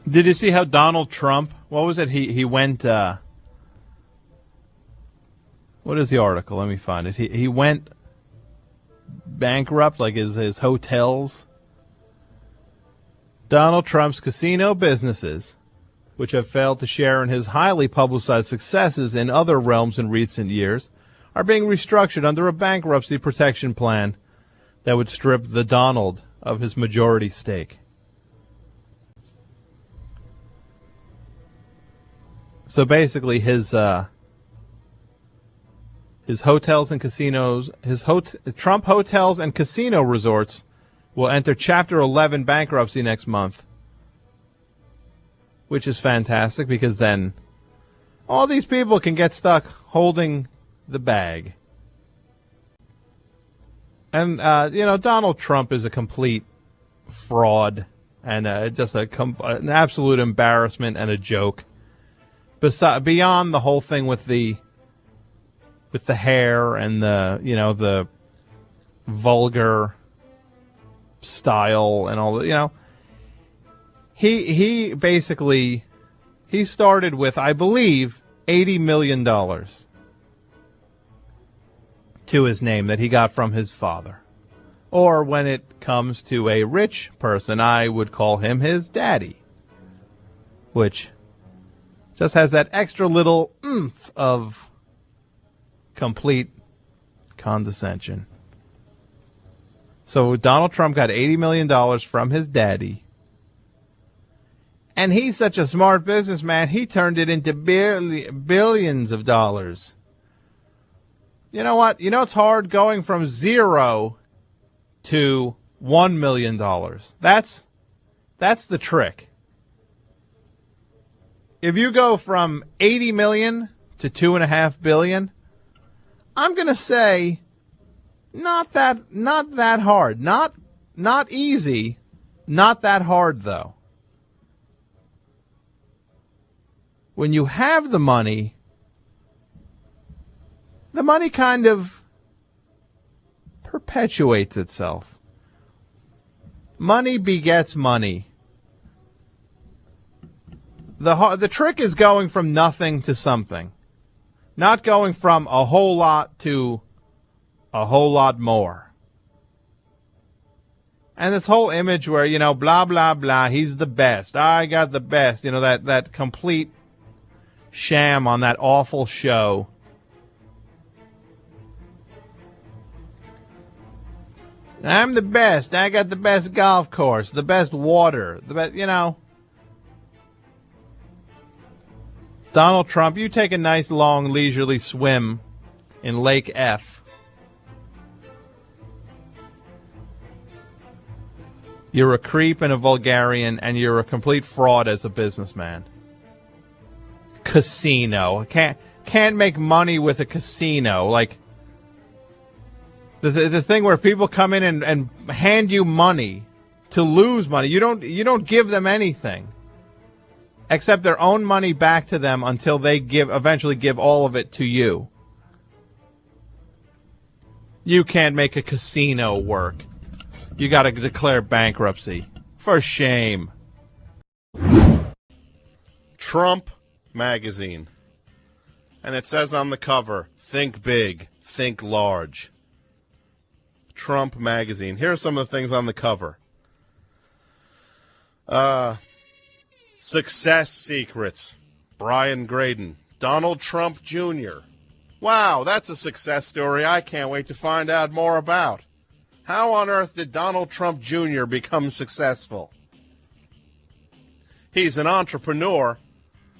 Did you see how Donald Trump, what was it? He went, what is the article? Let me find it. He went bankrupt, like his hotels. Donald Trump's casino businesses, which have failed to share in his highly publicized successes in other realms in recent years, are being restructured under a bankruptcy protection plan that would strip the Donald of his majority stake. So basically, his hotels and casinos, Trump hotels and casino resorts will enter Chapter 11 bankruptcy next month, which is fantastic because then all these people can get stuck holding the bag. And, Donald Trump is a complete fraud and just an absolute embarrassment and a joke. Beyond the whole thing with the hair and the vulgar style and all that, he basically started with, I believe, $80 million to his name that he got from his father. Or when it comes to a rich person, I would call him his daddy, which just has that extra little oomph of complete condescension. So Donald Trump got $80 million from his daddy. And he's such a smart businessman, he turned it into billions of dollars. You know what? It's hard going from zero to $1 million. That's the trick. If you go from 80 million to 2.5 billion, I'm going to say not that hard. Not easy, not that hard though. When you have the money kind of perpetuates itself. Money begets money. The trick is going from nothing to something. Not going from a whole lot to a whole lot more. And this whole image where, blah, blah, blah, he's the best. I got the best. That complete sham on that awful show. I'm the best. I got the best golf course, the best water, the best, Donald Trump, you take a nice, long, leisurely swim in Lake F. You're a creep and a vulgarian, and you're a complete fraud as a businessman. Casino. Can't make money with a casino. Like, the thing where people come in and hand you money to lose money. You don't give them anything. Except their own money back to them until they eventually give all of it to you. You can't make a casino work. You got to declare bankruptcy. For shame. Trump magazine. And it says on the cover, think big, think large. Trump magazine. Here are some of the things on the cover. Success secrets. Brian Graydon. Donald Trump Jr. Wow, that's a success story I can't wait to find out more about. How on earth did Donald Trump Jr. become successful? He's an entrepreneur.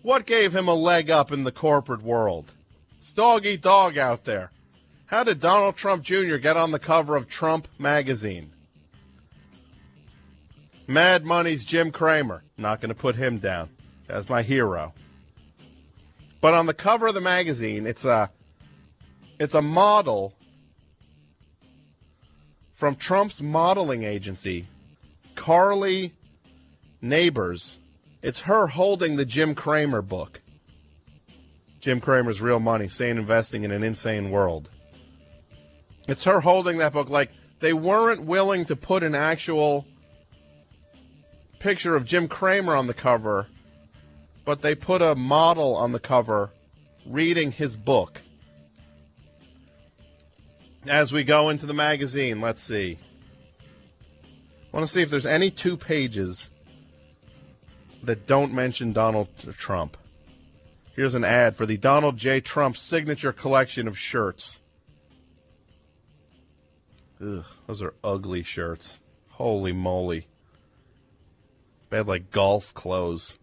What gave him a leg up in the corporate world? It's dog eat dog out there. How did Donald Trump Jr. get on the cover of Trump magazine? Mad Money's Jim Cramer. Not going to put him down. That's my hero. But on the cover of the magazine, it's a model from Trump's modeling agency, Carly Neighbors. It's her holding the Jim Cramer book. Jim Cramer's Real Money, Sane Investing in an Insane World. It's her holding that book. Like, they weren't willing to put an actual picture of Jim Cramer on the cover, but they put a model on the cover reading his book. As we go into the magazine, let's see. I want to see if there's any 2 pages that don't mention Donald Trump. Here's an ad for the Donald J. Trump signature collection of shirts. Ugh, those are ugly shirts. Holy moly. They had like golf clothes.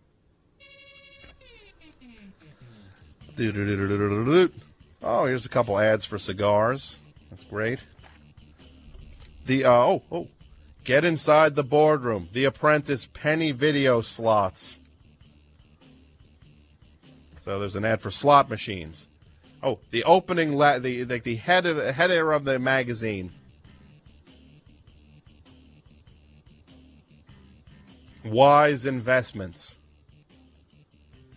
Oh, here's a couple ads for cigars. That's great. Get inside the boardroom. The Apprentice penny video slots. So there's an ad for slot machines. Oh, the opening, the header of the magazine. Wise investments.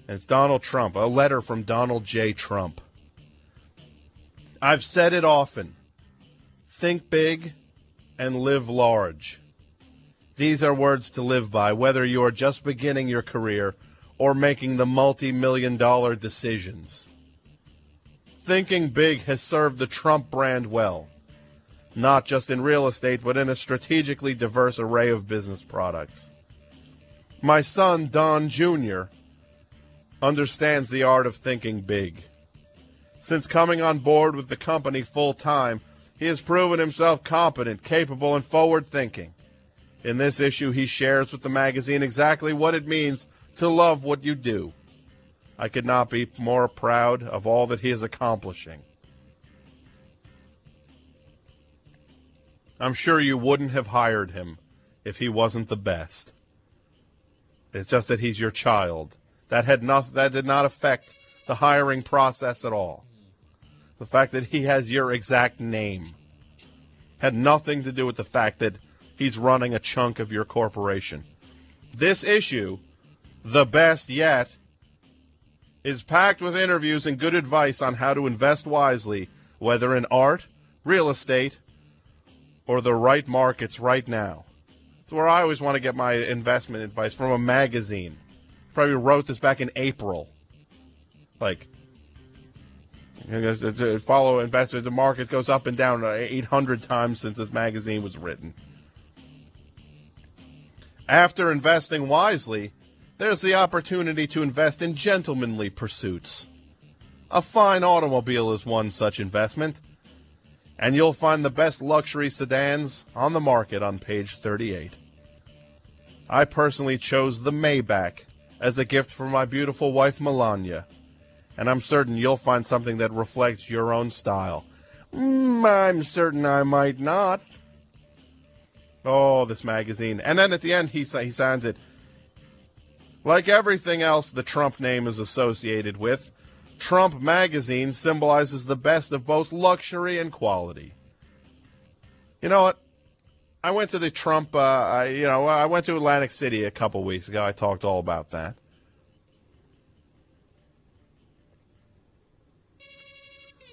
And it's Donald Trump, a letter from Donald J. Trump. I've said it often. Think big and live large. These are words to live by, whether you are just beginning your career or making the multi-million-dollar decisions. Thinking big has served the Trump brand well, not just in real estate, but in a strategically diverse array of business products. My son, Don Jr., understands the art of thinking big. Since coming on board with the company full-time, he has proven himself competent, capable, and forward-thinking. In this issue, he shares with the magazine exactly what it means to love what you do. I could not be more proud of all that he is accomplishing. I'm sure you wouldn't have hired him if he wasn't the best. It's just that he's your child. That did not affect the hiring process at all. The fact that he has your exact name had nothing to do with the fact that he's running a chunk of your corporation. This issue, the best yet, is packed with interviews and good advice on how to invest wisely, whether in art, real estate, or the right markets right now. It's where I always want to get my investment advice, from a magazine. Probably wrote this back in April. Like, follow investors. The market goes up and down 800 times since this magazine was written. After investing wisely, there's the opportunity to invest in gentlemanly pursuits. A fine automobile is one such investment, and you'll find the best luxury sedans on the market on page 38. I personally chose the Maybach as a gift for my beautiful wife Melania, and I'm certain you'll find something that reflects your own style. I'm certain I might not. Oh, this magazine. And then at the end he signs it. Like everything else the Trump name is associated with, Trump Magazine symbolizes the best of both luxury and quality. You know what? I went to the Trump, I went to Atlantic City a couple weeks ago. I talked all about that.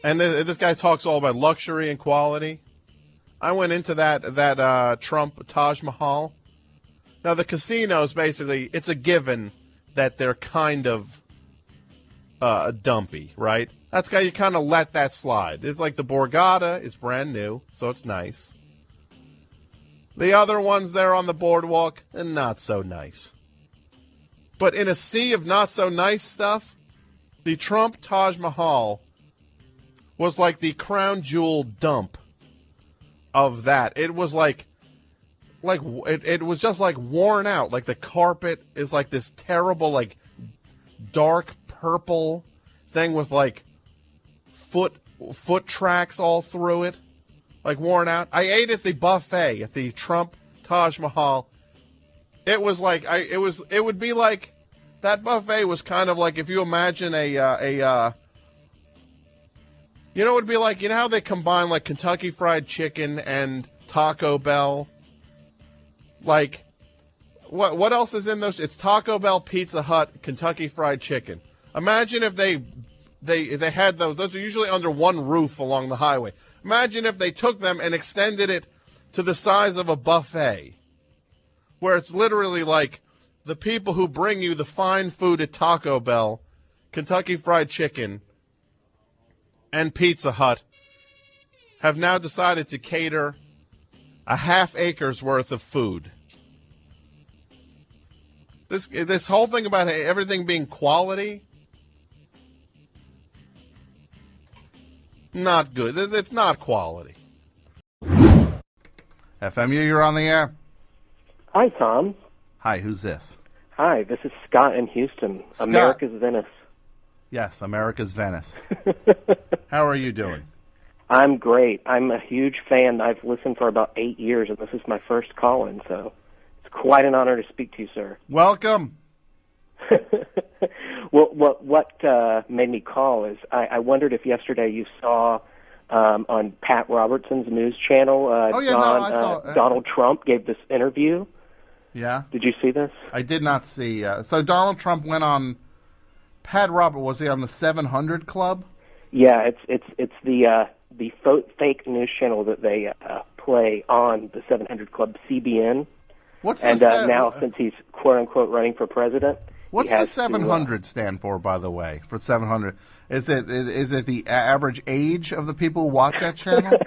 And this guy talks all about luxury and quality. I went into that Trump Taj Mahal. Now, the casinos, basically, it's a given that they're kind of dumpy, right? That's how you kind of let that slide. It's like the Borgata is brand new, so it's nice. The other ones there on the boardwalk, not so nice. But in a sea of not so nice stuff, the Trump Taj Mahal was like the crown jewel dump of that. It was it was just like worn out. Like the carpet is like this terrible, like dark purple thing with like foot tracks all through it, like worn out. I ate at the buffet at the Trump Taj Mahal. It was like it would be like that buffet was kind of like if you imagine you know, it would be like, you know how they combine like Kentucky Fried Chicken and Taco Bell? Like, what else is in those? It's Taco Bell, Pizza Hut, Kentucky Fried Chicken. Imagine if they had those. Those are usually under one roof along the highway. Imagine if they took them and extended it to the size of a buffet. where it's literally like the people who bring you the fine food at Taco Bell, Kentucky Fried Chicken, and Pizza Hut have now decided to cater a half acre's worth of food. This whole thing about everything being quality, not good. It's not quality. FMU, you're on the air. Hi, Tom. Hi, who's this? Hi, this is Scott in Houston, Scott. America's Venice. Yes, America's Venice. How are you doing? I'm great. I'm a huge fan. I've listened for about 8 years, and this is my first call-in, so it's quite an honor to speak to you, sir. Welcome. Well, what made me call is I wondered if yesterday you saw on Pat Robertson's news channel, I saw Donald Trump gave this interview. Yeah. Did you see this? I did not see. So Donald Trump went on. Pat Robert, was he on the 700 Club? Yeah, it's the fake news channel that they play on the 700 Club, CBN. What's and now since he's quote unquote running for president, what's the 700 stand for? By the way, for 700, is it the average age of the people who watch that channel?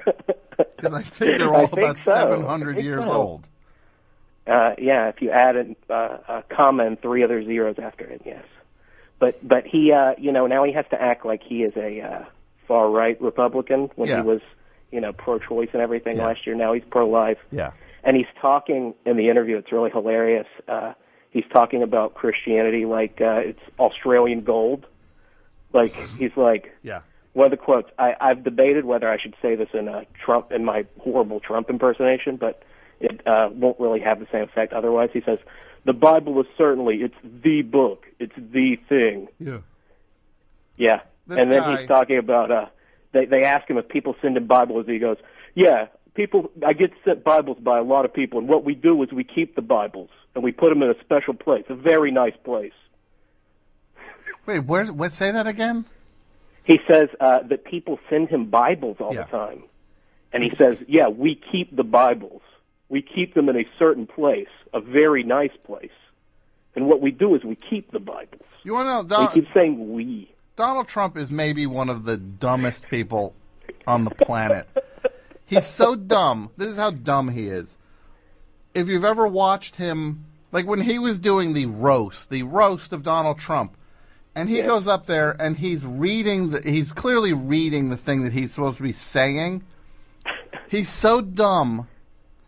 Because I think they're all about 700 years old. Yeah, if you add a comma and 3 other zeros after it, yes. But he, now he has to act like he is a far-right Republican when he was, pro-choice and everything last year. Now he's pro-life. Yeah. And he's talking in the interview, it's really hilarious. He's talking about Christianity like it's Australian gold. Like, he's like, one of the quotes, I've debated whether I should say this in my horrible Trump impersonation, but it won't really have the same effect otherwise. He says, the Bible is it's the book. It's the thing. Yeah. Yeah. And then he's talking about, they ask him if people send him Bibles. He goes, yeah, I get sent Bibles by a lot of people, and what we do is we keep the Bibles, and we put them in a special place, a very nice place. Wait, say that again? He says that people send him Bibles all the time. And he says, yeah, we keep the Bibles. We keep them in a certain place, a very nice place. And what we do is we keep the Bibles. You want to know? He keeps saying we. Donald Trump is maybe one of the dumbest people on the planet. He's so dumb. This is how dumb he is. If you've ever watched him, like when he was doing the roast of Donald Trump, and he goes up there and he's clearly reading the thing that he's supposed to be saying. He's so dumb.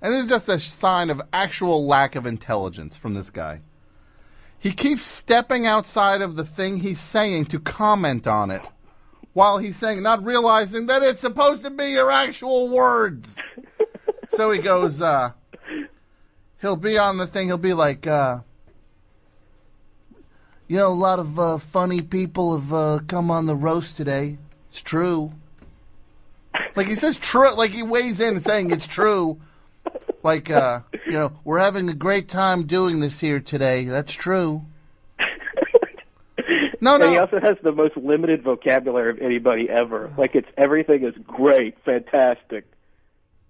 And this is just a sign of actual lack of intelligence from this guy. He keeps stepping outside of the thing he's saying to comment on it while he's saying, not realizing that it's supposed to be your actual words. So he goes, he'll be on the thing, he'll be like, a lot of funny people have come on the roast today. It's true. Like he says true, like he weighs in saying it's true. Like, we're having a great time doing this here today. That's true. No. And he also has the most limited vocabulary of anybody ever. Like, everything is great, fantastic.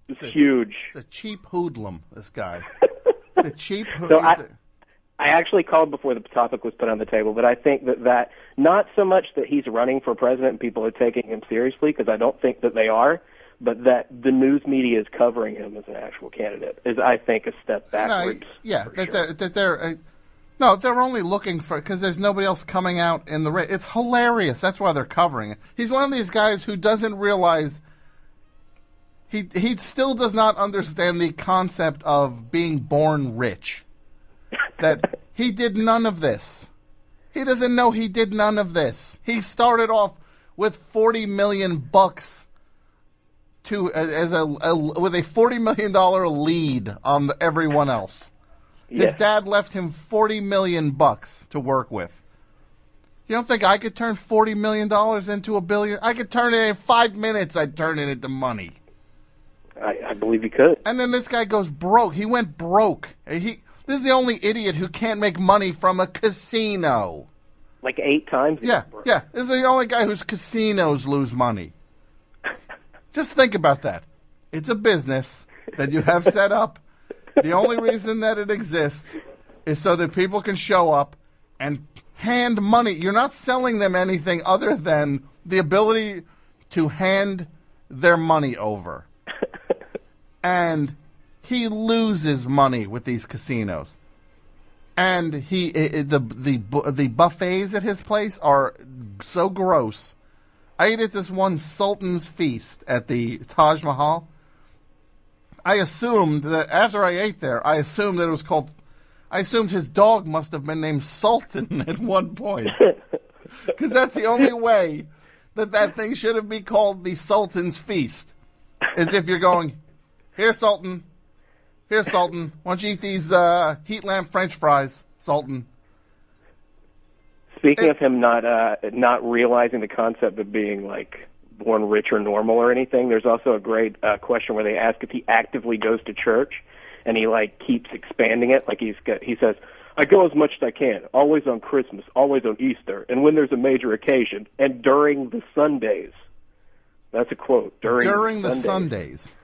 It's huge. It's a cheap hoodlum, this guy. It's a cheap So I actually called before the topic was put on the table, but I think that not so much that he's running for president and people are taking him seriously, because I don't think that they are, but that the news media is covering him as an actual candidate is, I think, a step backwards. They're only looking for, because there's nobody else coming out in the race. It's hilarious. That's why they're covering it. He's one of these guys who doesn't realize, he still does not understand the concept of being born rich. That he did none of this. He doesn't know he did none of this. He started off with $40 million with a $40 million lead on everyone else. His dad left him $40 million to work with. You don't think I could turn $40 million into $1 billion? I could turn it in 5 minutes. I'd turn it into money. I believe you could. And then this guy goes broke. He went broke. This is the only idiot who can't make money from a casino. Like 8 times? Yeah. This is the only guy whose casinos lose money. Just think about that. It's a business that you have set up The only reason that it exists is so that people can show up and hand money. You're not selling them anything other than the ability to hand their money over. And he loses money with these casinos. And the buffets at his place are so gross. I ate at this one Sultan's Feast at the Taj Mahal. I assumed that after I ate there, I assumed his dog must have been named Sultan at one point. Because that's the only way that thing should have been called the Sultan's Feast. Is if you're going, here, Sultan. Here, Sultan. Why don't you eat these heat lamp French fries, Sultan? Speaking of him not realizing the concept of being, like, born rich or normal or anything, there's also a great question where they ask if he actively goes to church, and he, like, keeps expanding it. Like, he says, I go as much as I can, always on Christmas, always on Easter, and when there's a major occasion, and during the Sundays. That's a quote. During the Sundays.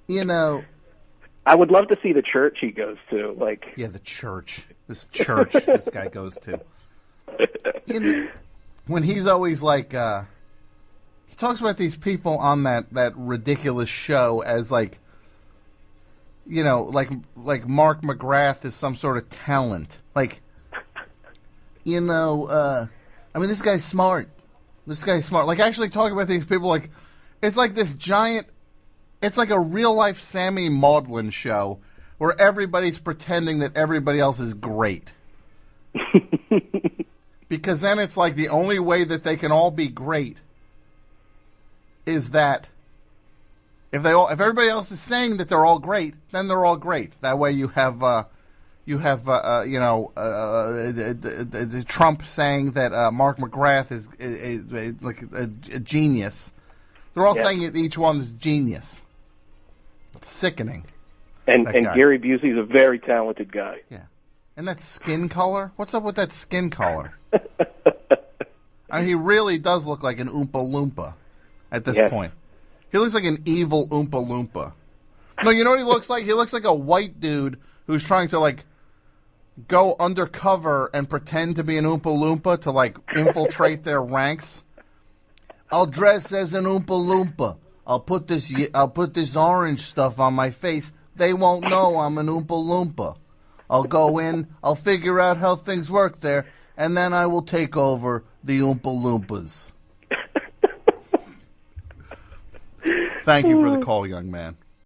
You know, I would love to see the church he goes to. Like, yeah, the church. This church this guy goes to. When he's always like, he talks about these people on that ridiculous show as like, you know, like Mark McGrath is some sort of talent. Like, you know, I mean, this guy's smart. Like, actually talking about these people like, it's like this giant. It's like a real-life Sammy Maudlin show where everybody's pretending that everybody else is great. Because then it's like the only way that they can all be great is that if everybody else is saying that they're all great, then they're all great. That way you have Trump saying that Mark McGrath is like a genius. They're all saying that each one is genius. It's sickening. And Gary Busey's a very talented guy. Yeah. And that skin color? What's up with that skin color? I mean, he really does look like an Oompa Loompa at this point. He looks like an evil Oompa Loompa. No, you know what he looks like? He looks like a white dude who's trying to, like, go undercover and pretend to be an Oompa Loompa to, like, infiltrate their ranks. I'll dress as an Oompa Loompa. I'll put this orange stuff on my face. They won't know I'm an Oompa Loompa. I'll go in, I'll figure out how things work there, and then I will take over the Oompa Loompas. Thank you for the call, young man.